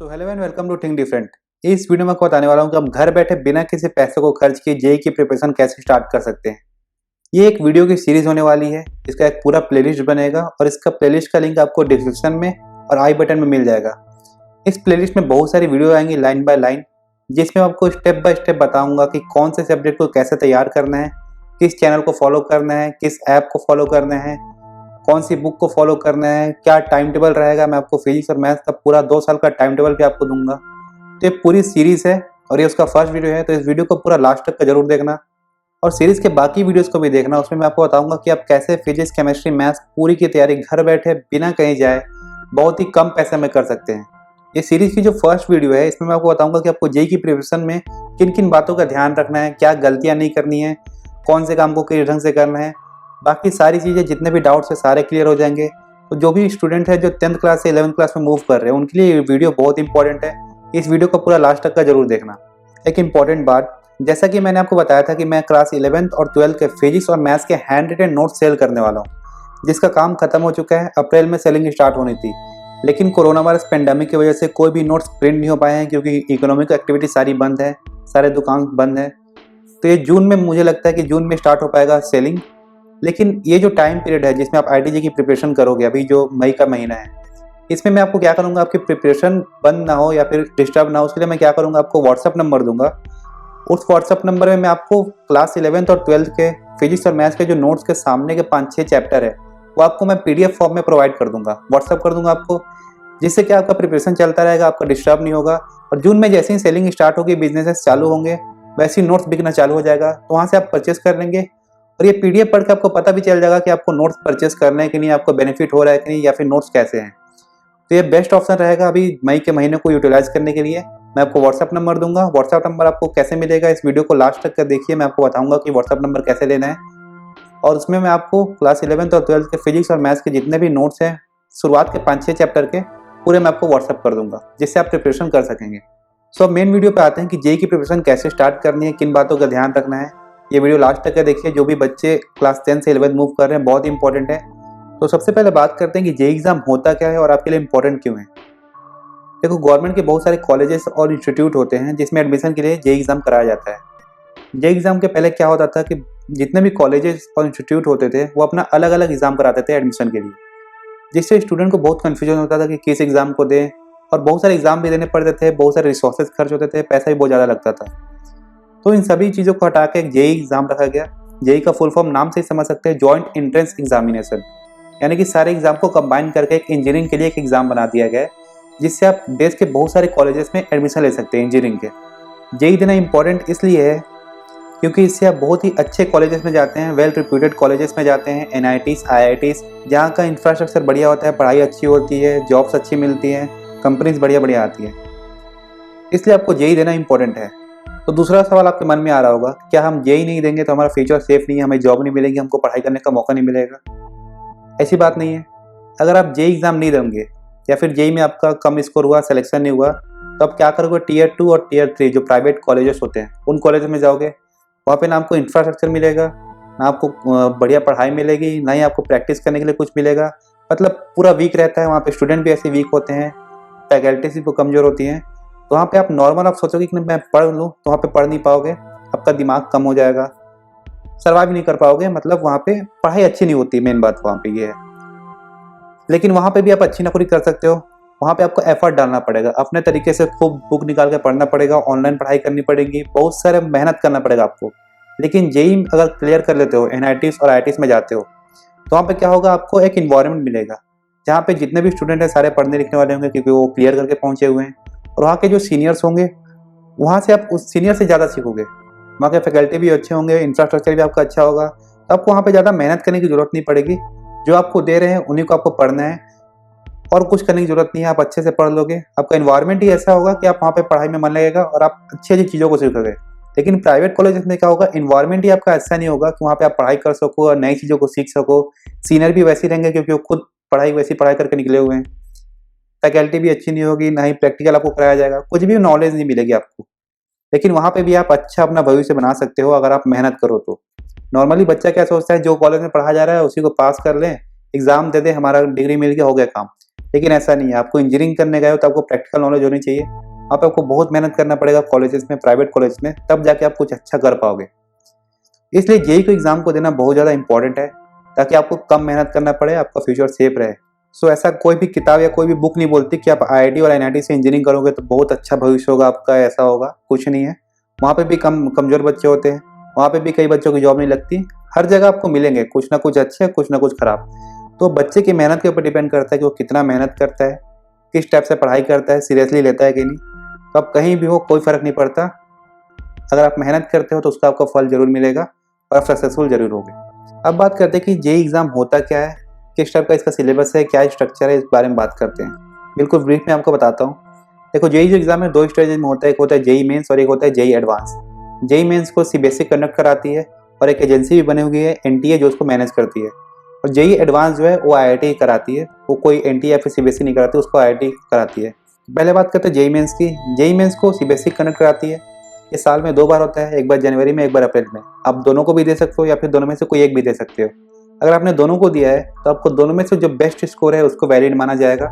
So hello and welcome to think different. इस video में आपको बताने वाला हूँ कि आप घर बैठे बिना किसी पैसे को खर्च किए जेईई की प्रिपरेशन कैसे स्टार्ट कर सकते हैं। ये एक वीडियो की सीरीज होने वाली है। इसका एक पूरा प्लेलिस्ट बनेगा और इसका प्लेलिस्ट का लिंक आपको डिस्क्रिप्शन में और आई बटन में मिल जाएगा। इस प्लेलिस्ट में बहुत सारी वीडियो आएंगी लाइन बाय लाइन, जिसमें आपको स्टेप बाय स्टेप बताऊंगा कि कौन से सब्जेक्ट को कैसे तैयार करना है, किस चैनल को फॉलो करना है, किस ऐप को फॉलो करना है, कौन सी बुक को फॉलो करना है, क्या टाइम टेबल रहेगा। मैं आपको फिजिक्स और मैथ्स का पूरा 2 साल का टाइम टेबल भी आपको दूंगा। तो ये पूरी सीरीज है और ये उसका फर्स्ट वीडियो है, तो इस वीडियो को पूरा लास्ट तक का जरूर देखना और सीरीज के बाकी वीडियोस को भी देखना। उसमें मैं आपको बताऊंगा कि आप कैसे फिजिक्स केमिस्ट्री मैथ्स पूरी की तैयारी घर बैठे बिना कहीं जाए बहुत ही कम पैसे में कर सकते हैं। ये सीरीज की जो फर्स्ट वीडियो है, इसमें मैं आपको बताऊंगा कि आपको जेईई की प्रिपरेशन में किन किन बातों का ध्यान रखना है, क्या गलतियां नहीं करनी है, कौन से काम को किस ढंग से करना है, बाकी सारी चीज़ें जितने भी डाउट्स है सारे क्लियर हो जाएंगे। तो जो भी स्टूडेंट है जो 10th क्लास से 11th क्लास में मूव कर रहे हैं उनके लिए ये वीडियो बहुत इंपॉर्टेंट है। इस वीडियो को पूरा लास्ट तक का जरूर देखना। एक इंपॉर्टेंट बात, जैसा कि मैंने आपको बताया था कि मैं क्लास 11th और 12th के फिजिक्स और मैथ्स के हैंड रिटन नोट्स सेल करने वाला हूँ, जिसका काम खत्म हो चुका है। अप्रैल में सेलिंग स्टार्ट होनी थी, लेकिन कोरोना वायरस पेंडेमिक की वजह से कोई भी नोट्स प्रिंट नहीं हो पाए हैं, क्योंकि इकोनॉमिक एक्टिविटी सारी बंद है, सारे दुकान बंद है। तो ये जून में, मुझे लगता है कि जून में स्टार्ट हो पाएगा सेलिंग। लेकिन ये जो टाइम पीरियड है जिसमें आप आईटीजे की प्रिपरेशन करोगे, अभी जो मई का महीना है, इसमें मैं आपको क्या करूँगा, आपकी प्रिपरेशन बंद ना हो या फिर डिस्टर्ब ना हो, उसके लिए मैं क्या करूँगा, आपको व्हाट्सअप नंबर दूंगा। उस व्हाट्सअप नंबर में मैं आपको क्लास 11th और 12th के फिजिक्स और मैथ्स के जो नोट्स के सामने के 5-6 चैप्टर है वो आपको मैं पीडीएफ फॉर्म में प्रोवाइड कर दूंगा, व्हाट्सअप कर दूंगा आपको, जिससे कि आपका प्रिपरेशन चलता रहेगा, आपका डिस्टर्ब नहीं होगा। और जून में जैसे ही सेलिंग स्टार्ट होगी, बिजनेसेस चालू होंगे, वैसे ही नोट्स बिकना चालू हो जाएगा, तो वहाँ से आप परचेस कर लेंगे और ये पीडीएफ पढ़ के आपको पता भी चल जाएगा कि आपको नोट्स परचेस करना है कि नहीं, आपको बेनिफिट हो रहा है कि नहीं, या फिर नोट्स कैसे हैं। तो ये बेस्ट ऑप्शन रहेगा अभी मई के महीने को यूटिलाइज करने के लिए। मैं आपको व्हाट्सअप नंबर दूंगा। व्हाट्सअप नंबर आपको कैसे मिलेगा, इस वीडियो को लास्ट तक कर देखिए, मैं आपको बताऊंगा कि व्हाट्सअप नंबर कैसे लेना है। और उसमें मैं आपको क्लास 11th और 12th के फिजिक्स और मैथ्स के जितने भी नोट्स हैं, शुरुआत के 5-6 चैप्टर के पूरे मैं आपको व्हाट्सअप कर दूंगा, जिससे आप प्रिपरेशन कर सकेंगे। सो मेन वीडियो पे आते हैं कि जेईई की प्रिपरेशन कैसे स्टार्ट करनी है, किन बातों का ध्यान रखना है। ये वीडियो लास्ट तक का देखिए। जो भी बच्चे क्लास 10 से 11th मूव कर रहे हैं, बहुत इंपॉर्टेंट है। तो सबसे पहले बात करते हैं कि जेईई एग्जाम होता क्या है और आपके लिए इंपॉर्टेंट क्यों है। देखो, गवर्नमेंट के बहुत सारे कॉलेजेस और इंस्टीट्यूट होते हैं जिसमें एडमिशन के लिए जेईई एग्जाम कराया जाता है। जेईई एग्जाम के पहले क्या होता था कि जितने भी कॉलेजेस और इंस्टीट्यूट होते थे वो अपना अलग अलग एग्जाम कराते थे एडमिशन के लिए, जिससे स्टूडेंट को बहुत कन्फ्यूजन होता था कि किस एग्जाम को दें, और बहुत सारे एग्जाम भी देने पड़ते थे, बहुत सारे रिसोर्सेज खर्च होते थे, पैसा भी बहुत ज़्यादा लगता था। तो इन सभी चीज़ों को हटा के एक जेईई एग्जाम रखा गया। जेईई का फुल फॉर्म नाम से ही समझ सकते हैं, जॉइंट एंट्रेंस एग्जामिनेशन, यानी कि सारे एग्जाम को कंबाइन करके एक इंजीनियरिंग के लिए एक एग्जाम बना दिया गया है, जिससे आप देश के बहुत सारे कॉलेजेस में एडमिशन ले सकते हैं इंजीनियरिंग के। जेईई देना इंपॉर्टेंट इसलिए है क्योंकि इससे आप बहुत ही अच्छे कॉलेजेस में जाते हैं, वेल रिप्यूटेड कॉलेजेस में जाते हैं, एनआईटीज, आईआईटीज, जहाँ का इंफ्रास्ट्रक्चर बढ़िया होता है, पढ़ाई अच्छी होती है, जॉब्स अच्छी मिलती हैं, कंपनीज बढ़िया बढ़िया आती है। इसलिए आपको जेईई देना इंपॉर्टेंट है। तो दूसरा सवाल आपके मन में आ रहा होगा, क्या हम जेईई नहीं देंगे तो हमारा फ्यूचर सेफ नहीं है, हमें जॉब नहीं मिलेगी, हमको पढ़ाई करने का मौका नहीं मिलेगा। ऐसी बात नहीं है। अगर आप जेईई एग्जाम नहीं देंगे या फिर जेईई में आपका कम स्कोर हुआ, सिलेक्शन नहीं हुआ, तो आप क्या करोगे, टियर 2 और टियर 3 जो प्राइवेट कॉलेजेस होते हैं उन कॉलेज में जाओगे। वहाँ पे ना आपको इंफ्रास्ट्रक्चर मिलेगा, ना आपको बढ़िया पढ़ाई मिलेगी, ना ही आपको प्रैक्टिस करने के लिए कुछ मिलेगा। मतलब पूरा वीक रहता है वहाँ पे, स्टूडेंट भी ऐसे वीक होते हैं, फैकल्टीज भी कमज़ोर होती हैं। तो वहाँ पे आप नॉर्मल आप सोचोगे कि मैं पढ़ लूँ, तो वहाँ पे पढ़ नहीं पाओगे, आपका दिमाग कम हो जाएगा, सर्वाइव नहीं कर पाओगे। मतलब वहाँ पे पढ़ाई अच्छी नहीं होती, मेन बात वहाँ पे ये है। लेकिन वहाँ पे भी आप अच्छी नौकरी कर सकते हो। वहाँ पे आपको एफर्ट डालना पड़ेगा, अपने तरीके से खूब बुक निकाल के पढ़ना पड़ेगा, ऑनलाइन पढ़ाई करनी पड़ेगी, बहुत सारे मेहनत करना पड़ेगा आपको। लेकिन जेईई अगर क्लियर कर लेते हो, एनआईटीज और आईआईटीज में जाते हो, तो वहाँ पे क्या होगा, आपको एक इन्वायरमेंट मिलेगा जहाँ पे जितने भी स्टूडेंट हैं सारे पढ़ने लिखने वाले होंगे, क्योंकि वो क्लियर करके पहुँचे हुए हैं। और वहाँ के जो सीनियर्स होंगे, वहाँ से आप उस सीनियर से ज़्यादा सीखोगे। वहाँ के फैकल्टी भी अच्छे होंगे, इंफ्रास्ट्रक्चर भी आपका अच्छा होगा, तो आपको वहाँ पर ज़्यादा मेहनत करने की जरूरत नहीं पड़ेगी। जो आपको दे रहे हैं उन्हीं को आपको पढ़ना है और कुछ करने की जरूरत नहीं है। आप अच्छे से पढ़ लोगे, आपका एनवायरनमेंट ही ऐसा होगा कि आप वहाँ पे पढ़ाई में मन लगेगा और आप अच्छी अच्छी चीज़ों को सीखोगे। लेकिन प्राइवेट कॉलेज में क्या होगा, एनवायरनमेंट ही आपका ऐसा नहीं होगा कि वहाँ पे आप पढ़ाई कर सको और नई चीज़ों को सीख सको। सीनियर भी वैसे ही रहेंगे क्योंकि वो खुद वैसी पढ़ाई करके निकले हुए हैं। फैकल्टी भी अच्छी नहीं होगी, ना ही प्रैक्टिकल आपको कराया जाएगा, कुछ भी नॉलेज नहीं मिलेगी आपको। लेकिन वहाँ पे भी आप अच्छा अपना भविष्य बना सकते हो अगर आप मेहनत करो तो। नॉर्मली बच्चा क्या सोचता है, जो कॉलेज में पढ़ा जा रहा है उसी को पास कर लें, एग्जाम दे दे, हमारा डिग्री मिल गया, हो गया काम। लेकिन ऐसा नहीं है, आपको इंजीनियरिंग करने गए हो तो आपको प्रैक्टिकल नॉलेज होनी चाहिए। वहाँ पे आपको बहुत मेहनत करना पड़ेगा कॉलेजेस में, प्राइवेट कॉलेज में, तब जाके आप कुछ अच्छा कर पाओगे। इसलिए जेईई को एग्जाम को देना बहुत ज़्यादा इंपॉर्टेंट है, ताकि आपको कम मेहनत करना पड़े, आपका फ्यूचर सेफ रहे। सो ऐसा कोई भी किताब या कोई भी बुक नहीं बोलती कि आप आईआईटी और एनआईटी से इंजीनियरिंग करोगे तो बहुत अच्छा भविष्य होगा आपका, ऐसा होगा, कुछ नहीं है। वहाँ पे भी कमजोर बच्चे होते हैं, वहाँ पे भी कई बच्चों की जॉब नहीं लगती। हर जगह आपको मिलेंगे कुछ ना कुछ अच्छे, कुछ ना कुछ खराब। तो बच्चे की मेहनत के ऊपर डिपेंड करता है कि वो कितना मेहनत करता है, किस टाइप से पढ़ाई करता है, सीरियसली लेता है कि नहीं। तो आप कहीं भी हो कोई फ़र्क नहीं पड़ता, अगर आप मेहनत करते हो तो उसका आपको फल जरूर मिलेगा और आप सक्सेसफुल जरूर होगे। अब बात करते हैं कि जेईई एग्ज़ाम होता क्या है, किस टाइप का इसका सिलेबस है, क्या स्ट्रक्चर है, इस बारे में बात करते हैं। बिल्कुल ब्रीफ में आपको बताता हूँ। देखो, जेईई जो एग्ज़ाम है 2 स्टेजेस में होता है, एक होता है जेईई मेंस और एक होता है जेईई एडवांस। जेईई मेंस को सीबीएसई कंडक्ट कराती है और एक एजेंसी भी बनी हुई है एनटीए जो उसको मैनेज करती है। और जेईई एडवांस जो है वो आईआईटी कराती है, वो कोई एनटीए या फिर सीबीएसई नहीं कराती, उसको आईआईटी कराती है। पहले बात करते हैं जेईई मेंस की। जेईई मेंस को सीबीएसई कंडक्ट कराती है। ये साल में 2 बार होता है, एक बार जनवरी में, एक बार अप्रैल में। आप दोनों को भी दे सकते हो या फिर दोनों में से कोई एक भी दे सकते हो। अगर आपने दोनों को दिया है तो आपको दोनों में से जो बेस्ट स्कोर है उसको वैलिड माना जाएगा।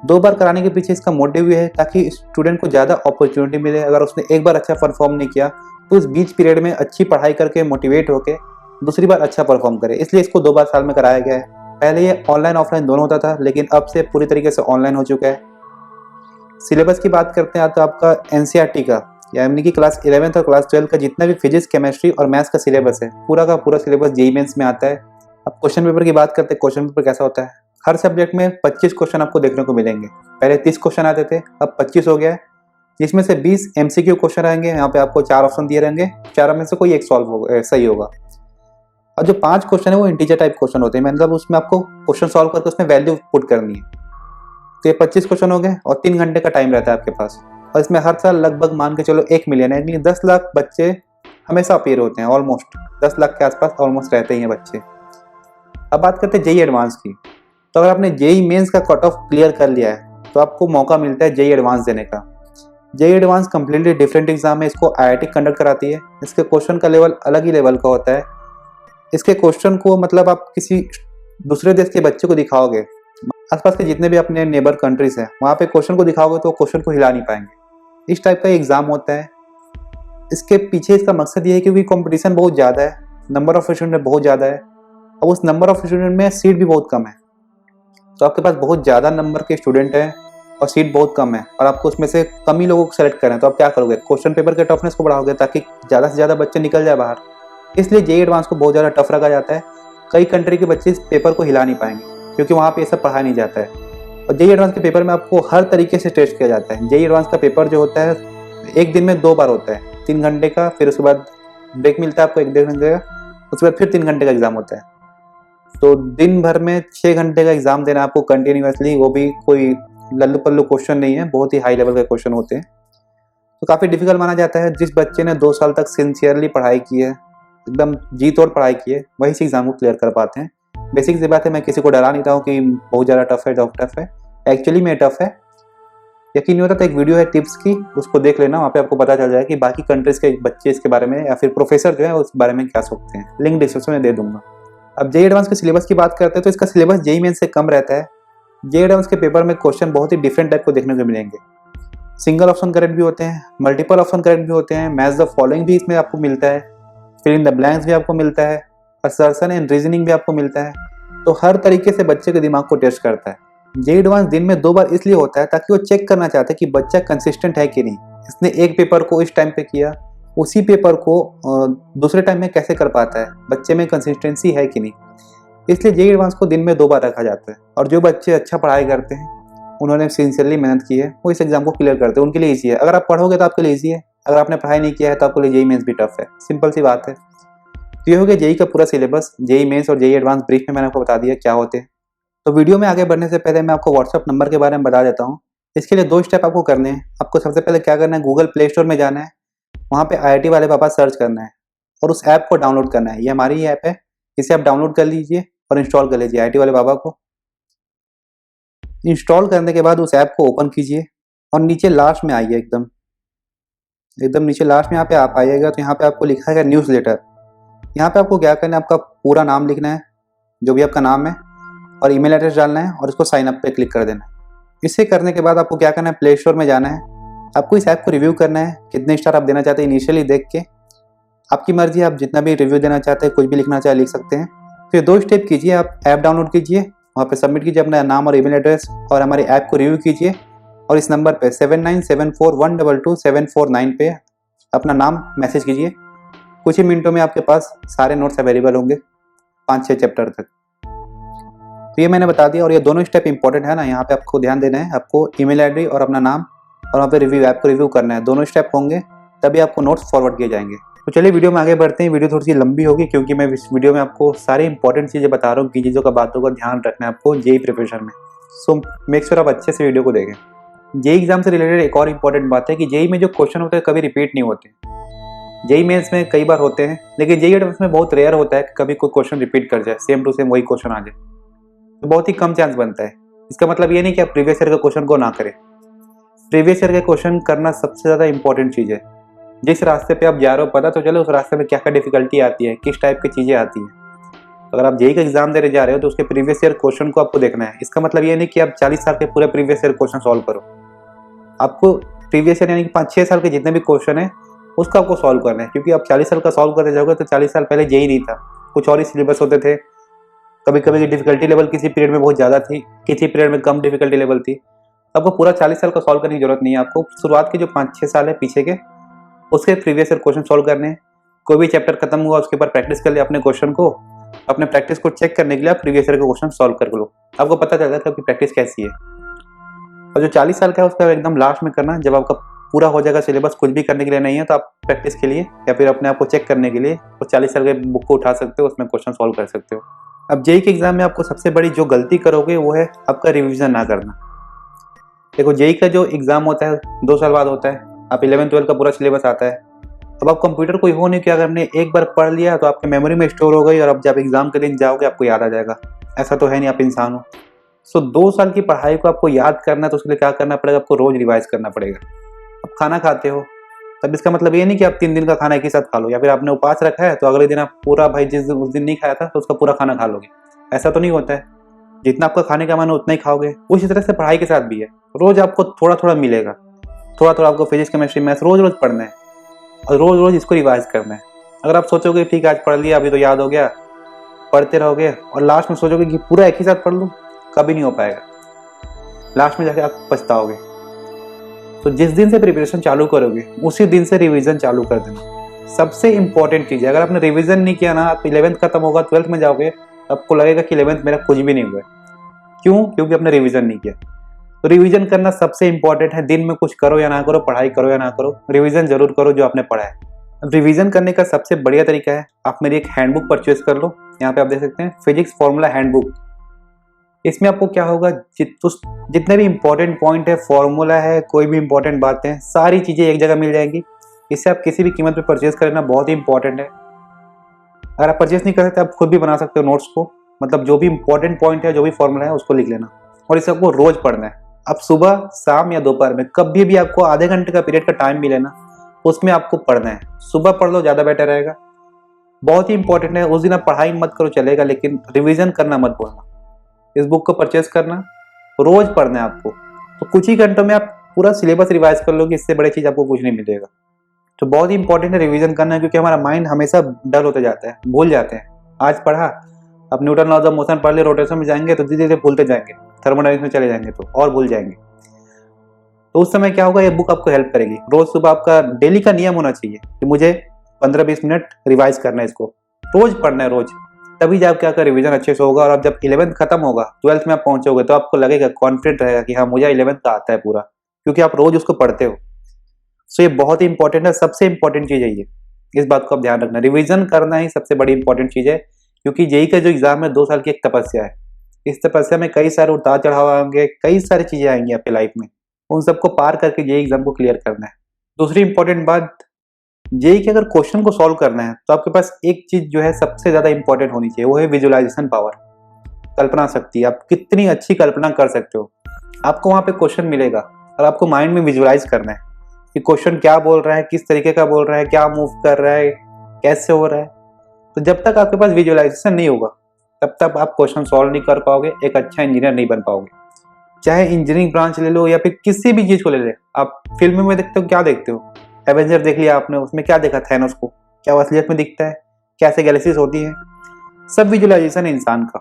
2 बार कराने के पीछे इसका मोटिव ये है ताकि स्टूडेंट को ज़्यादा अपॉर्चुनिटी मिले। अगर उसने एक बार अच्छा परफॉर्म नहीं किया तो उस बीच पीरियड में अच्छी पढ़ाई करके मोटिवेट होकर दूसरी बार अच्छा परफॉर्म करे, इसलिए इसको 2 बार साल में कराया गया है। पहले ये ऑनलाइन ऑफलाइन दोनों होता था, लेकिन अब से पूरी तरीके से ऑनलाइन हो चुका है। सिलेबस की बात करते हैं तो आपका एनसीईआरटी का, यानी कि क्लास 11th और क्लास 12 का जितना भी फिजिक्स, केमिस्ट्री और मैथ्स का सिलेबस है, पूरा का पूरा सिलेबस जेईई मेंस में आता है। अब क्वेश्चन पेपर की बात करते हैं, क्वेश्चन पेपर कैसा होता है। हर सब्जेक्ट में 25 क्वेश्चन आपको देखने को मिलेंगे। पहले 30 क्वेश्चन आते थे, अब 25 हो गया है, जिसमें से 20 एमसीक्यू क्वेश्चन रहेंगे। यहाँ पे आपको 4 ऑप्शन दिए रहेंगे, 4 में से कोई एक सॉल्व होगा, सही होगा। और जो 5 क्वेश्चन है वो इंटीजर टाइप क्वेश्चन होते हैं, मतलब उसमें आपको क्वेश्चन सॉल्व करके उसमें वैल्यू पुट करनी है। तो ये 25 क्वेश्चन हो गए और 3 घंटे का टाइम रहता है आपके पास। और इसमें हर साल लगभग मान के चलो 1 मिलियन है, यानी 10 लाख बच्चे हमेशा अपीयर होते हैं। ऑलमोस्ट 10 लाख के आसपास ऑलमोस्ट रहते ही हैं बच्चे। अब बात करते हैं जेईई एडवांस की। तो अगर आपने जेईई मेंस का कट ऑफ क्लियर कर लिया है तो आपको मौका मिलता है जेईई एडवांस देने का। JEE advance completely different exam है, इसको आईआईटी कंडक्ट कराती है। इसके क्वेश्चन का लेवल अलग ही लेवल का होता है। इसके क्वेश्चन को मतलब आप किसी दूसरे देश के बच्चे को दिखाओगे, आसपास के जितने भी अपने नेबर कंट्रीज हैं, वहाँ पे क्वेश्चन को दिखाओगे तो क्वेश्चन को हिला नहीं पाएंगे। इस टाइप का एग्जाम होता है। इसके पीछे इसका मकसद ये है क्योंकि कंपटीशन बहुत ज़्यादा है, नंबर ऑफ स्टूडेंट बहुत ज़्यादा है, और उस नंबर ऑफ स्टूडेंट में सीट भी बहुत कम है। तो आपके पास बहुत ज़्यादा नंबर के स्टूडेंट हैं और सीट बहुत कम है, और आपको उसमें से कम ही लोगों को सेलेक्ट करना है। तो आप क्या करोगे, क्वेश्चन पेपर के टफनेस को बढ़ाओगे ताकि ज़्यादा से ज़्यादा बच्चे निकल जाए बाहर। इसलिए जेईई एडवांस को बहुत ज़्यादा टफ रखा जाता है। कई कंट्री के बच्चे इस पेपर को हिला नहीं पाएंगे क्योंकि वहाँ पे ये सब पढ़ाया नहीं जाता है। और जेईई एडवांस के पेपर में आपको हर तरीके से टेस्ट किया जाता है। जेईई एडवांस का पेपर जो होता है एक दिन में 2 बार होता है, 3 घंटे का, फिर उसके बाद ब्रेक मिलता है आपको 1-1.5 घंटे का, उसके बाद फिर 3 घंटे का एग्जाम होता है। तो दिन भर में 6 घंटे का एग्जाम देना आपको कंटिन्यूसली, वो भी कोई लल्लू पल्लू क्वेश्चन नहीं है, बहुत ही हाई लेवल के क्वेश्चन होते हैं। तो काफ़ी डिफिकल्ट माना जाता है। जिस बच्चे ने 2 साल तक सिंसियरली पढ़ाई की है, एकदम जी तोड़ पढ़ाई की है, वही इस एग्जाम को क्लियर कर पाते हैं। बेसिक सी बात है, मैं किसी को डरा नहीं रहा हूँ कि बहुत ज़्यादा टफ है। एक्चुअली में टफ है। यकीन नहीं होता तो एक वीडियो है टिप्स की, उसको देख लेना, वहाँ पे आपको पता चल जाएगा कि बाकी कंट्रीज के बच्चे इसके बारे में या फिर प्रोफेसर जो है उस बारे में क्या सोचते हैं। लिंक डिस्क्रिप्शन में दे दूंगा। अब जेईई एडवांस के सिलेबस की बात करते हैं तो इसका सिलेबस जेईई मेंस से कम रहता है। जेईई एडवांस के पेपर में क्वेश्चन बहुत ही डिफरेंट टाइप को देखने को मिलेंगे। सिंगल ऑप्शन करेक्ट भी होते हैं, मल्टीपल ऑप्शन करेक्ट भी होते हैं, मैच द फॉलोइंग भी इसमें आपको मिलता है, फिल इन द ब्लैंक्स भी आपको मिलता है, असर्शन एंड रीजनिंग भी आपको मिलता है। तो हर तरीके से बच्चे के दिमाग को टेस्ट करता है। जेईई एडवांस दिन में 2 बार इसलिए होता है ताकि वो चेक करना चाहते हैं कि बच्चा कंसिस्टेंट है कि नहीं। इसने एक पेपर को इस टाइम पे किया, उसी पेपर को दूसरे टाइम में कैसे कर पाता है, बच्चे में कंसिस्टेंसी है कि नहीं। इसलिए जेईई एडवांस को दिन में 2 बार रखा जाता है। और जो बच्चे अच्छा पढ़ाई करते हैं, उन्होंने सिंसियरली मेहनत की है, वो इस एग्जाम को क्लियर करते हैं, उनके लिए ईजी है। अगर आप पढ़ोगे तो आपके लिए ईजी है, अगर आपने पढ़ाई नहीं किया है तो आपके लिए जेईई मेंस भी टफ है। सिंपल सी बात है। तो ये हो गया जेईई का पूरा सिलेबस। जेईई मेंस और जेईई एडवांस ब्रीफ में मैंने आपको बता दिया क्या होते हैं। तो वीडियो में आगे बढ़ने से पहले मैं आपको व्हाट्सअप नंबर के बारे में बता देता हूँ। इसके लिए 2 स्टेप आपको करने हैं। आपको सबसे पहले क्या करना है, गूगल प्ले स्टोर में जाना है, वहाँ पे आईआईटी वाले पापा सर्च करना है और उस ऐप को डाउनलोड करना है। ये हमारी ऐप है, इसे आप डाउनलोड कर लीजिए और इंस्टॉल कर लीजिए। आईआईटी वाले बाबा को इंस्टॉल करने के बाद उस ऐप को ओपन कीजिए और नीचे लास्ट में आइए, एकदम नीचे लास्ट में यहाँ पे आप आइएगा तो यहाँ पे आपको लिखा है न्यूज़ लेटर। यहाँ पे आपको क्या करना है, आपका पूरा नाम लिखना है, जो भी आपका नाम है, और ईमेल एड्रेस डालना है और इसको साइन अप पे क्लिक कर देना है। इसे करने के बाद आपको क्या करना है, प्ले स्टोर में जाना है, आपको इस ऐप को रिव्यू करना है, कितने स्टार आप देना चाहते हैं इनिशियली देख के, आपकी मर्जी, आप जितना भी रिव्यू देना चाहते हैं, कुछ भी लिखना चाहे लिख सकते हैं। फिर 2 स्टेप कीजिए, आप ऐप डाउनलोड कीजिए, वहाँ पे सबमिट कीजिए अपना नाम और ईमेल एड्रेस और हमारे ऐप को रिव्यू कीजिए और इस नंबर पे 7974122749 पे अपना नाम मैसेज कीजिए। कुछ ही मिनटों में आपके पास सारे नोट्स अवेलेबल होंगे 5-6 चैप्टर तक। तो ये मैंने बता दिया और ये दोनों स्टेप इंपॉर्टेंट है ना, यहाँ पे आपको ध्यान देना है, आपको ईमेल आईडी और अपना नाम और वहाँ पे रिव्यू ऐप को रिव्यू करना है, दोनों स्टेप होंगे तभी आपको नोट्स फॉरवर्ड किए जाएंगे। तो चलिए वीडियो में आगे बढ़ते हैं। वीडियो थोड़ी सी लंबी होगी क्योंकि मैं इस वीडियो में आपको सारी इंपॉर्टेंट चीज़ें बता रहा हूँ कि चीज़ों का बातों का ध्यान रखना है आपको जेई प्रिपरेशन में। सो मेक श्योर आप अच्छे से वीडियो को देखें। जेई एग्जाम से रिलेटेड एक और इम्पॉर्टेंट बात है कि जेई में जो क्वेश्चन होते हैं कभी रिपीट नहीं होते। जेई मेंस में कई बार होते हैं लेकिन जेई एडवांस में बहुत रेयर होता है कि कभी कोई क्वेश्चन रिपीट कर जाए, सेम टू सेम वही क्वेश्चन आ जाए, तो बहुत ही कम चांस बनता है। इसका मतलब ये नहीं कि आप प्रीवियस ईयर के क्वेश्चन को ना करें। प्रीवियस ईयर के क्वेश्चन करना सबसे ज़्यादा इंपॉर्टेंट चीज़ है। जिस रास्ते पे आप जा रहे हो पता तो चले उस रास्ते में क्या क्या डिफिकल्टी आती है, किस टाइप की चीज़ें आती हैं। अगर आप जेई का एग्जाम देने जा रहे हो तो उसके प्रीवियस ईयर क्वेश्चन को आपको देखना है। इसका मतलब ये नहीं कि आप 40 साल के पूरे प्रीवियस ईयर क्वेश्चन सॉल्व करो, आपको प्रीवियस ईयर यानी कि 5-6 साल के जितने भी क्वेश्चन है उसका आपको सॉल्व करना है। क्योंकि आप 40 साल का सॉल्व करते जाओगे तो 40 साल पहले जेई नहीं था, कुछ और ही सिलेबस होते थे। कभी कभी डिफिकल्टी लेवल किसी पीरियड में बहुत ज़्यादा थी, किसी पीरियड में कम डिफिकल्टी लेवल थी। आपको पूरा 40 साल का सॉल्व करने की जरूरत नहीं है, आपको शुरुआत के जो 5-6 साल है पीछे के उसके प्रीवियस ईयर क्वेश्चन सॉल्व करने हैं। कोई भी चैप्टर खत्म हुआ उसके ऊपर प्रैक्टिस कर लिया अपने क्वेश्चन को, अपने प्रैक्टिस को चेक करने के लिए आप प्रीवियस ईयर के क्वेश्चन सॉल्व कर लो, आपको पता चलता है कि आपकी प्रैक्टिस कैसी है। और जो 40 साल का है उसका एकदम लास्ट में करना, जब आपका पूरा हो जाएगा सिलेबस, कुछ भी करने के लिए नहीं है तो आप प्रैक्टिस के लिए या फिर अपने आप को चेक करने के लिए वो 40 साल के बुक को उठा सकते हो, उसमें क्वेश्चन सॉल्व कर सकते हो। अब जेई के एग्जाम में आपको सबसे बड़ी जो गलती करोगे वो है आपका रिविजन ना करना। देखो जेई का जो एग्जाम होता है 2 साल बाद होता है, आप 11th-12 का पूरा सिलेबस आता है। अब आप कंप्यूटर कोई हो नहीं कि अगर आपने एक बार पढ़ लिया तो आपके मेमोरी में स्टोर हो गई और अब जब एग्जाम के दिन जाओगे आपको याद आ जाएगा, ऐसा तो है नहीं, आप इंसान हो। सो 2 साल की पढ़ाई को आपको याद करना है तो उसके लिए क्या करना पड़ेगा, आपको रोज रिवाइज करना पड़ेगा। आप खाना खाते हो तब इसका मतलब ये नहीं कि आप 3 दिन का खाना एक ही साथ खा लो, या फिर आपने उपवास रखा है तो अगले दिन आप पूरा भाई उस दिन नहीं खाया था तो उसका पूरा खाना खा लोगे, ऐसा तो नहीं होता है। जितना आपका खाने का मन है उतना ही खाओगे। उसी तरह से पढ़ाई के साथ भी है, रोज आपको थोड़ा थोड़ा मिलेगा, थोड़ा थोड़ा आपको फिजिक्स केमिस्ट्री मैथ्स रोज रोज पढ़ना है और रोज रोज इसको रिवाइज करना है। अगर आप सोचोगे ठीक है आज पढ़ लिया अभी तो याद हो गया, पढ़ते रहोगे और लास्ट में सोचोगे कि पूरा एक ही साथ पढ़ लूँ, कभी नहीं हो पाएगा, लास्ट में जाके आप पछताओगे। तो जिस दिन से प्रिपरेशन चालू करोगे उसी दिन से रिवीजन चालू कर देना, सबसे इंपॉर्टेंट चीज़ है। अगर आपने रिवीजन नहीं किया ना, आप 11th खत्म होगा 12th में जाओगे आपको लगेगा कि 11th मेरा कुछ भी नहीं हुआ। क्यों? क्योंकि आपने रिवीजन नहीं किया। तो रिवीजन करना सबसे इंपॉर्टेंट है। दिन में कुछ करो या ना करो, पढ़ाई करो या ना करो, रिवीजन जरूर करो जो आपने पढ़ा है। रिवीजन करने का सबसे बढ़िया तरीका है आप मेरी एक हैंडबुक परचेज कर लो। यहाँ पे आप देख सकते हैं फिजिक्स फॉर्मूला हैंडबुक। इसमें आपको क्या होगा, जितने भी इंपॉर्टेंट पॉइंट है, फॉर्मूला है, कोई भी इंपॉर्टेंट बातें हैं, सारी चीजें एक जगह मिल जाएंगी। इससे आप किसी भी कीमत पे परचेज करना बहुत ही इंपॉर्टेंट है। अगर आप परचेज नहीं कर सकते आप खुद भी बना सकते हो नोट्स को, मतलब जो भी इंपॉर्टेंट पॉइंट है, जो भी फॉर्मूला है उसको लिख लेना और इसे आपको रोज पढ़ना है। आप सुबह, शाम या दोपहर में कभी भी आपको आधे घंटे का पीरियड का टाइम मिले ना, उसमें आपको पढ़ना है। सुबह पढ़ लो, ज़्यादा बेटर रहेगा, बहुत ही इंपॉर्टेंट है। उस दिन आप पढ़ाई मत करो चलेगा, लेकिन रिवीजन करना मत भूलना। इस बुक को परचेज करना, रोज पढ़ना है आपको, तो कुछ ही घंटों में आप पूरा सिलेबस रिवाइज कर लोगे। इससे बड़ी चीज़ आपको कुछ नहीं मिलेगा। तो बहुत ही इंपॉर्टेंट है रिवीजन करना, क्योंकि हमारा माइंड हमेशा डल होते जाता है, भूल जाते हैं। आज पढ़ा, अब न्यूटन लॉज ऑफ मोशन पढ़ ले, रोटेशन में जाएंगे तो धीरे धीरे भूलते जाएंगे, थर्मोडायनेमिक्स में चले जाएंगे तो और भूल जाएंगे। तो उस समय क्या होगा, ये बुक आपको हेल्प करेगी। रोज सुबह आपका डेली का नियम होना चाहिए कि मुझे 15-20 मिनट रिवाइज करना है, इसको रोज पढ़ना है, रोज। तभी जब क्या रिवीजन अच्छे से होगा और अब जब 11th खत्म होगा, 12th में आप पहुंचोगे तो आपको लगेगा, कॉन्फिडेंट रहेगा कि हाँ मुझे 11th का आता है पूरा, क्योंकि आप रोज उसको पढ़ते हो। सो ये बहुत ही इंपॉर्टेंट है, सबसे इंपॉर्टेंट चीज है ये। इस बात को आप ध्यान रखना, रिवीजन करना ही सबसे बड़ी इंपॉर्टेंट चीज है। क्योंकि जेई का जो एग्जाम है 2 साल की एक तपस्या है। इस तपस्या में कई सारे उतार चढ़ाव आएंगे, कई सारी चीजें आएंगी आपके लाइफ में, उन सबको पार करके जेई एग्जाम को क्लियर करना है। दूसरी इंपॉर्टेंट बात, जेई के अगर क्वेश्चन को सॉल्व करना है तो आपके पास एक चीज जो है सबसे ज्यादा इंपॉर्टेंट होनी चाहिए, वो है विजुअलाइजेशन पावर, कल्पना शक्ति। आप कितनी अच्छी कल्पना कर सकते हो। आपको वहां पे क्वेश्चन मिलेगा और आपको माइंड में विजुअलाइज करना है कि क्वेश्चन क्या बोल रहा है, किस तरीके का बोल रहा है, क्या मूव कर रहा है, कैसे हो रहा है। तो जब तक आपके पास विजुअलाइजेशन नहीं होगा तब तक आप क्वेश्चन सॉल्व नहीं कर पाओगे, एक अच्छा इंजीनियर नहीं बन पाओगे। चाहे इंजीनियरिंग ब्रांच ले लो या फिर किसी भी चीज को ले ले। आप फिल्म में देखते हो, क्या देखते हो? एवेंजर देख लिया आपने, उसमें क्या देखा थैनोस को? क्या वो असलियत में दिखता है? कैसे गैलेक्सीज होती है? सब विजुअलाइजेशन है इंसान का।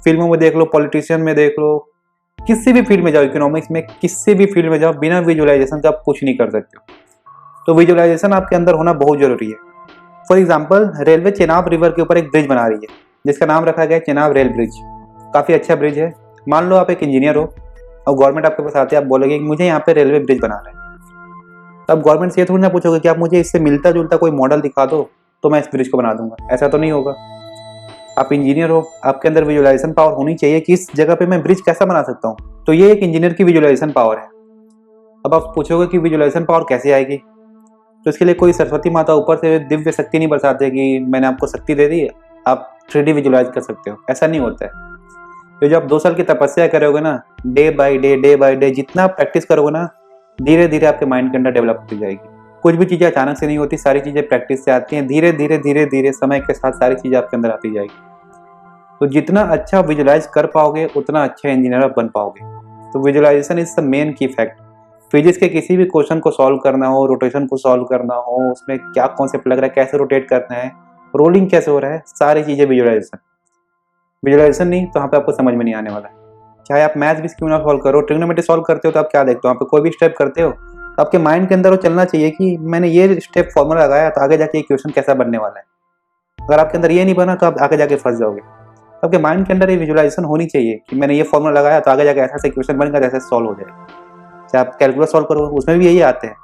फिल्मों में देख लो, पॉलिटिशियन में देख लो, किसी भी फील्ड में जाओ, इकोनॉमिक्स में किसी भी फील्ड में जाओ, बिना विजुअलाइजेशन का आप कुछ नहीं कर सकते हो। तो विजुअलाइजेशन आपके अंदर होना बहुत जरूरी है। For example, railway Chenab river के ऊपर एक ब्रिज बना रही है जिसका नाम रखा गया है चेनाब रेल ब्रिज। काफी अच्छा ब्रिज है। मान लो आप एक इंजीनियर हो और गवर्नमेंट आपके पास आते हैं, आप बोलोगे कि मुझे यहाँ पे रेलवे ब्रिज बनाना है। तो आप गवर्नमेंट से ये थोड़ी ना पूछोगे कि आप मुझे इससे मिलता जुलता कोई मॉडल दिखा दो तो मैं इस ब्रिज को बना दूंगा। ऐसा तो नहीं होगा। आप इंजीनियर हो, आपके अंदर विजुअलाइजेशन पावर होनी चाहिए कि इस जगह पे मैं ब्रिज कैसा बना सकता हूँ। तो ये एक इंजीनियर की विजुअलाइजेशन पावर है। अब आप पूछोगे कि विजुअलाइजेशन पावर कैसे आएगी, तो इसके लिए कोई सरस्वती माता ऊपर से दिव्य शक्ति नहीं बरसाते कि मैंने आपको शक्ति दे दी, आप 3D विजुअलाइज कर सकते हो। ऐसा नहीं होता है। तो जब आप 2 साल की तपस्या करोगे ना, डे बाय डे जितना आप प्रैक्टिस करोगे ना, धीरे धीरे आपके माइंड के अंदर डेवलप होती जाएगी। कुछ भी चीज़ें अचानक से नहीं होती, सारी चीज़ें प्रैक्टिस से आती हैं। धीरे धीरे समय के साथ सारी चीज़ें आपके अंदर आती जाएगी। तो जितना अच्छा विजुअलाइज कर पाओगे उतना अच्छा इंजीनियर बन पाओगे। तो विजुअलाइजेशन इज द मेन की फैक्ट। फिजिक्स के किसी भी क्वेश्चन को सॉल्व करना हो, रोटेशन को सॉल्व करना हो, उसमें क्या कॉन्सेप्ट लग रहा है, कैसे रोटेट करना है, रोलिंग कैसे हो रहा है, सारी चीज़ें विजुअलाइजेशन नहीं तो यहाँ पे आपको समझ में नहीं आने वाला है। चाहे आप मैथ भी क्यों ना सॉल्व करो, ट्रिग्नोमेट्री सॉल्व करते हो तो आप क्या देखते हो, यहाँ पे कोई भी स्टेप करते हो तो आपके माइंड के अंदर वो चलना चाहिए कि मैंने ये स्टेप फॉर्मूला लगाया तो आगे जाके ये क्वेश्चन कैसा बनने वाला है। अगर आपके अंदर ये नहीं बना तो आप आगे जाके फंस जाओगे। तो आपके माइंड के अंदर ये विजुअलाइजेशन होनी चाहिए कि मैंने ये फॉर्मूला लगाया तो आगे जाके ऐसा क्वेश्चन बनेगा जैसे सॉल्व हो जाएगा। चाहे आप कैलकुलस सॉल्व करो, उसमें भी यही आते हैं,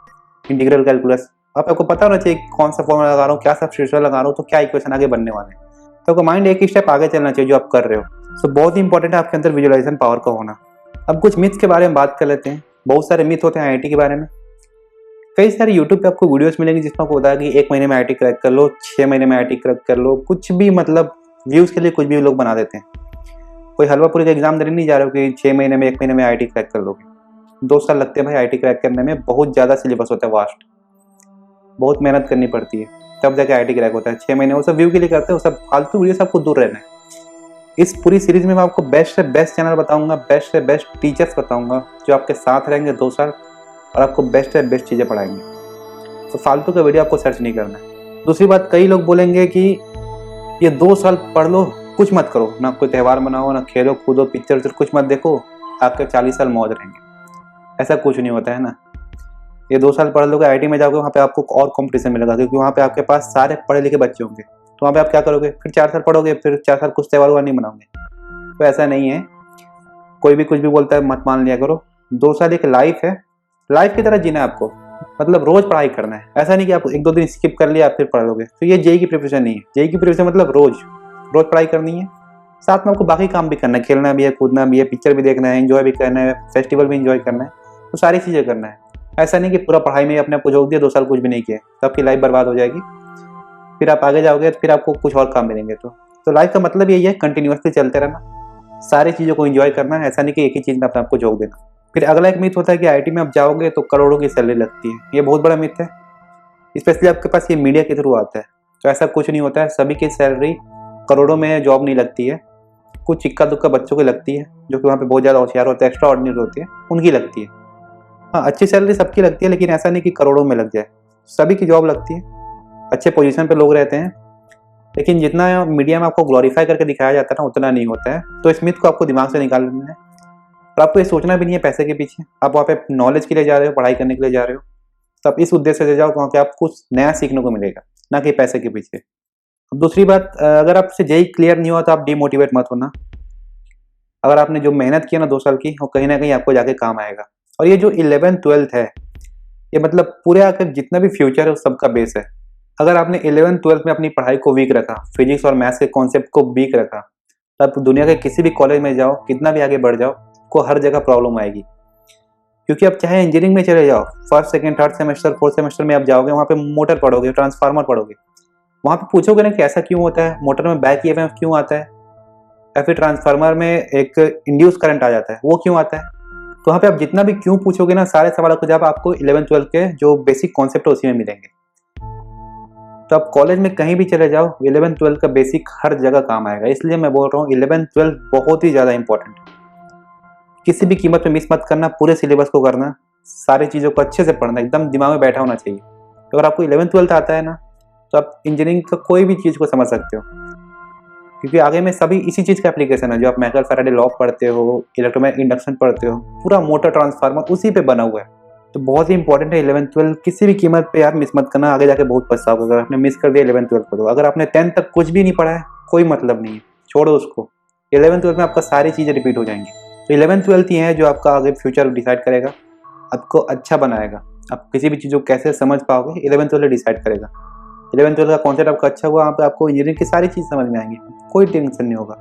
इंटीग्रल कैलकुलस। आपको पता होना चाहिए कौन सा फॉर्मूला लगा रहा हूँ, क्या सब्स्टिट्यूशन लगा रहा हूँ, तो क्या इक्वेशन आगे बनने वाले हैं। तो आपका माइंड एक ही स्टेप आगे चलना चाहिए जो आप कर रहे हो। सो बहुत ही इंपॉर्टेंट है आपके अंदर विजुअलाइजेशन पावर का होना। अब कुछ मिथ्स के बारे में बात कर लेते हैं। बहुत सारे मिथ होते हैं आईआईटी के बारे में। कई सारे यूट्यूब पे आपको वीडियोस मिलेंगे जिसमें आपको बताया कि 1 महीने में आईआईटी क्रैक कर लो, 6 महीने में आईआईटी क्रैक कर लो, कुछ भी मतलब व्यूज के लिए कुछ भी लोग बना देते हैं। कोई हलवा पूरी का एग्जाम देने नहीं जा रहे हो कि 6 महीने में 1 महीने में आईआईटी क्रैक कर लोगे। 2 साल लगते हैं भाई आईआईटी क्रैक करने में। बहुत ज़्यादा सिलेबस होता है, वास्ट, बहुत मेहनत करनी पड़ती है, तब जाके आईआईटी क्रैक होता है। 6 महीने वो सब व्यू के लिए करते हो, सब फालतू वीडियो से आपको दूर रहना है। इस पूरी सीरीज में मैं आपको बेस्ट से बेस्ट चैनल बताऊंगा, बेस्ट से बेस्ट टीचर्स बताऊंगा जो आपके साथ रहेंगे 2 साल और आपको बेस्ट से बेस्ट चीज़ें पढ़ाएंगे। तो फालतू का वीडियो आपको सर्च नहीं करना है। दूसरी बात, कई लोग बोलेंगे कि ये 2 साल पढ़ लो, कुछ मत करो, ना कोई त्यौहार मनाओ, ना खेलो कूदो, पिक्चर कुछ मत देखो, आपके 40 साल मौज रहेंगे। ऐसा कुछ नहीं होता है ना। ये 2 साल पढ़ लोगे, आईआईटी में जाओगे, वहाँ पे आपको और कंपटीशन मिलेगा क्योंकि वहाँ पे आपके पास सारे पढ़े लिखे बच्चे होंगे। तो वहाँ पे आप क्या करोगे, फिर 4 साल पढ़ोगे, फिर 4 साल कुछ त्यौहार नहीं मनाओगे। तो ऐसा नहीं है, कोई भी कुछ भी बोलता है मत मान लिया करो। 2 साल एक लाइफ है, लाइफ की तरह जीना है आपको। मतलब रोज पढ़ाई करना है। ऐसा नहीं कि आप 1-2 दिन स्किप कर लिया फिर पढ़ लोगे। तो ये जेईई की प्रिपरेशन नहीं है। जेईई की प्रिपरेशन मतलब रोज पढ़ाई करनी है, साथ में आपको बाकी काम भी करना है, खेलना भी है, कूदना भी है, पिक्चर भी देखना है, एंजॉय भी करना है, फेस्टिवल भी एंजॉय करना है। तो सारी चीज़ें करना है। ऐसा नहीं कि पूरा पढ़ाई में अपने आपको झोंक दिया, 2 साल कुछ भी नहीं किया तो आपकी लाइफ बर्बाद हो जाएगी। फिर आप आगे जाओगे तो फिर आपको कुछ और काम मिलेंगे। तो लाइफ का मतलब यही है, कंटिन्यूअसली चलते रहना, सारी चीज़ों को एंजॉय करना है। ऐसा नहीं कि एक ही चीज़ में अपने आपको झोंक देना। फिर अगला एक मिथ होता है कि आईआईटी में आप जाओगे तो करोड़ों की सैलरी लगती है। ये बहुत बड़ा मिथ है, स्पेशली आपके पास ये मीडिया के थ्रू आता है। तो ऐसा कुछ नहीं होता है। सभी की सैलरी करोड़ों में जॉब नहीं लगती है। कुछ इक्का दुक्का बच्चों की लगती है जो कि वहाँ पे बहुत ज़्यादा होशियार होते हैं, एक्स्ट्रा ऑर्डिनरी होते हैं, उनकी लगती है। हाँ, अच्छी सैलरी सबकी लगती है, लेकिन ऐसा नहीं कि करोड़ों में लग जाए। सभी की जॉब लगती है, अच्छे पोजीशन पे लोग रहते हैं, लेकिन जितना मीडिया में आपको ग्लोरीफाई करके दिखाया जाता है ना, उतना नहीं होता है। तो इस मिथ को आपको दिमाग से निकाल लेना है। और आपको ये सोचना भी नहीं है पैसे के पीछे। आप वहाँ पे नॉलेज के लिए जा रहे हो, पढ़ाई करने के लिए जा रहे हो, तो आप इस उद्देश्य से जाओ वहाँ पे आपको कुछ नया सीखने को मिलेगा, ना कि पैसे के पीछे। अब दूसरी बात, अगर आपसे जेईई क्लियर नहीं हुआ तो आप डिमोटिवेट मत होना। अगर आपने जो मेहनत किया ना 2 साल की, वो कहीं ना कहीं आपको जाके काम आएगा। और ये जो 11th 12th है, ये मतलब पूरे आकर जितना भी फ्यूचर है उस सबका बेस है। अगर आपने 11th 12th में अपनी पढ़ाई को वीक रखा, फिजिक्स और मैथ्स के कॉन्सेप्ट को वीक रखा, तब दुनिया के किसी भी कॉलेज में जाओ, कितना भी आगे बढ़ जाओ, को हर जगह प्रॉब्लम आएगी। क्योंकि आप चाहे इंजीनियरिंग में चले जाओ, 1st, 2nd, 3rd semester, 4th semester में आप जाओगे, वहाँ पे मोटर पढ़ोगे, ट्रांसफार्मर पढ़ोगे। वहाँ पे पूछोगे ना कि ऐसा क्यों होता है, मोटर में बैक ईएमएफ क्यों आता है, या फिर ट्रांसफार्मर में एक इंड्यूस करंट आ जाता है, वो क्यों आता है। तो वहाँ पे आप जितना भी क्यों पूछोगे ना, सारे सवालों का जवाब आपको 11th 12th के जो बेसिक कॉन्सेप्ट है उसी में मिलेंगे। तो आप कॉलेज में कहीं भी चले जाओ 11th-12th का बेसिक हर जगह काम आएगा। इसलिए मैं बोल रहा हूँ 11th-12th बहुत ही ज़्यादा इंपॉर्टेंट है। किसी भी कीमत में मिस मत करना, पूरे सिलेबस को करना, सारी चीज़ों को अच्छे से पढ़ना, एकदम दिमाग में बैठा होना चाहिए। तो अगर आपको 11th-12th आता है ना, तो आप इंजीनियरिंग का कोई भी चीज़ को समझ सकते हो, क्योंकि आगे में सभी इसी चीज़ का एप्लीकेशन है। जो आप मैकल फैराडे लॉ पढ़ते हो, इलेक्ट्रोमैग्नेटिक इंडक्शन पढ़ते हो, पूरा मोटर ट्रांसफार्मर उसी पे बना हुआ है। तो बहुत ही इंपॉर्टेंट है 11th-12th, किसी भी कीमत पे यार मिस मत करना, आगे जाके बहुत पछताओगे अगर आपने मिस कर दिया 11th-12th को। तो अगर आपने 10th तक कुछ भी नहीं पढ़ा है, कोई मतलब नहीं है, छोड़ो उसको। 11th-12th में आपका सारी चीज़ें रिपीट हो जाएंगी। तो 11th-12th ही है जो आपका आगे फ्यूचर डिसाइड करेगा, आपको अच्छा बनाएगा। आप किसी भी चीज़ को कैसे समझ पाओगे 11th-12th डिसाइड करेगा। 11th-12th का कॉन्सेप्ट आपका अच्छा हुआ, वहाँ पे आपको इंजीनियरिंग की सारी चीज़ समझ में आएंगी, कोई टेंशन नहीं होगा।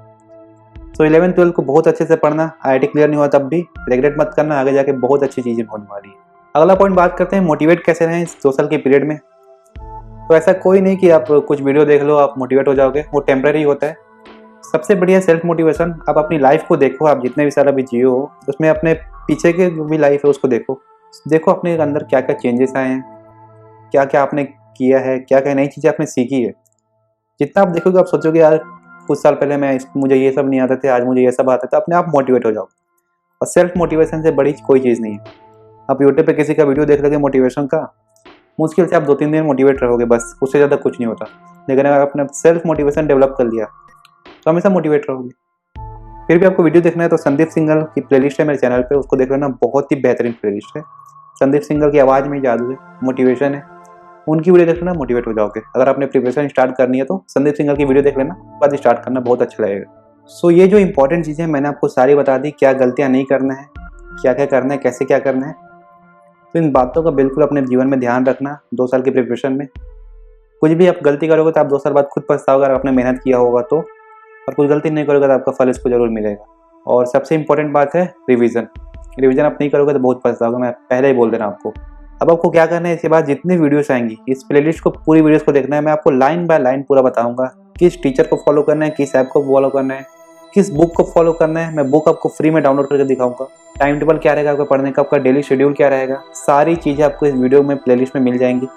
तो 11th-12th को बहुत अच्छे से पढ़ना, IIT क्लियर नहीं हुआ तब भी रिग्रेट मत करना, आगे जाके बहुत अच्छी चीज़ें होने वाली है। अगला पॉइंट बात करते हैं मोटिवेट कैसे रहें इस 2 साल के पीरियड में। तो ऐसा कोई नहीं कि आप कुछ वीडियो देख लो आप मोटिवेट हो जाओगे, वो टेम्पररी होता है। सबसे बढ़िया सेल्फ मोटिवेशन, आप अपनी लाइफ को देखो, आप जितने भी साल अभी जियो हो उसमें अपने पीछे के जो भी लाइफ है उसको देखो अपने अंदर क्या क्या चेंजेस आए हैं, क्या क्या आपने किया है, क्या क्या नई चीज़ें आपने सीखी है। जितना आप देखोगे आप सोचोगे यार कुछ साल पहले मुझे ये सब नहीं आता थे, आज मुझे ये सब आता था, अपने आप मोटिवेट हो जाओ। और सेल्फ मोटिवेशन से बड़ी कोई चीज़ नहीं है। आप यूट्यूब पे किसी का वीडियो देख लोगे मोटिवेशन का, मुश्किल से आप 2-3 दिन मोटिवेट रहोगे बस, उससे ज़्यादा कुछ नहीं होता। लेकिन अगर आपने सेल्फ मोटिवेशन डेवलप कर लिया तो हमेशा मोटिवेट रहोगे। फिर भी आपको वीडियो देखना है तो संदीप सिंघल की प्लेलिस्ट है मेरे चैनल पे, उसको देख लेना, बहुत ही बेहतरीन प्लेलिस्ट है। संदीप सिंघल की आवाज़ में जादू है, मोटिवेशन है, उनकी वीडियो देख लेना, मोटिवेट हो जाओगे। अगर आपने प्रिपरेशन स्टार्ट करनी है तो संदीप सिंघल की वीडियो देख लेना, बाद स्टार्ट करना, बहुत अच्छा लगेगा। सो ये जो इंपॉर्टेंट चीज़ें मैंने आपको सारी बता दी, क्या गलतियाँ नहीं करना है, क्या क्या करना है, कैसे क्या करना है। तो इन बातों का बिल्कुल अपने जीवन में ध्यान रखना 2 साल की प्रिपरेशन में। कुछ भी आप गलती करोगे तो आप 2 साल बाद खुद पछताओगे, अगर आपने मेहनत किया होगा तो। और कुछ गलती नहीं करोगे तो आपका फल इसको जरूर मिलेगा। और सबसे इंपॉर्टेंट बात है रिवीजन। रिवीजन आप नहीं करोगे तो बहुत पछताओगे, मैं पहले ही बोल दे रहा हूँ आपको। अब आपको क्या करना है, इसके बाद जितनी वीडियोस आएंगी इस प्लेलिस्ट को, पूरी वीडियोस को देखना है। मैं आपको लाइन बाय लाइन पूरा बताऊंगा, किस टीचर को फॉलो करना है, किस ऐप को फॉलो करना है, किस बुक को फॉलो करना है। मैं बुक आपको फ्री में डाउनलोड करके दिखाऊंगा। टाइम टेबल क्या रहेगा आपका पढ़ने का, आपका डेली शेड्यूल क्या रहेगा, सारी चीज़ें आपको इस वीडियो में प्लेलिस्ट में मिल जाएंगी।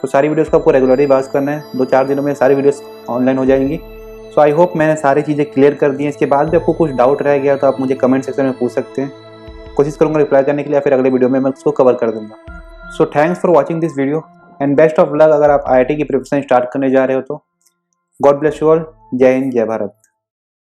तो सारी वीडियोस को आपको रेगुलरली वॉच करना है, 2-4 दिनों में सारी वीडियोस ऑनलाइन हो जाएंगी। सो आई होप मैंने सारी चीज़ें क्लियर कर दी हैं। इसके बाद भी आपको कुछ डाउट रह गया तो आप मुझे कमेंट सेक्शन में पूछ सकते हैं, कोशिश करूँगा रिप्लाई करने के लिए, या फिर अगले वीडियो में मैं उसको कवर कर दूँगा। So thanks for watching this video and best of luck अगर आप IIT की प्रिपरेशन स्टार्ट करने जा रहे हो तो। God bless you all. जय हिंद, जय भारत।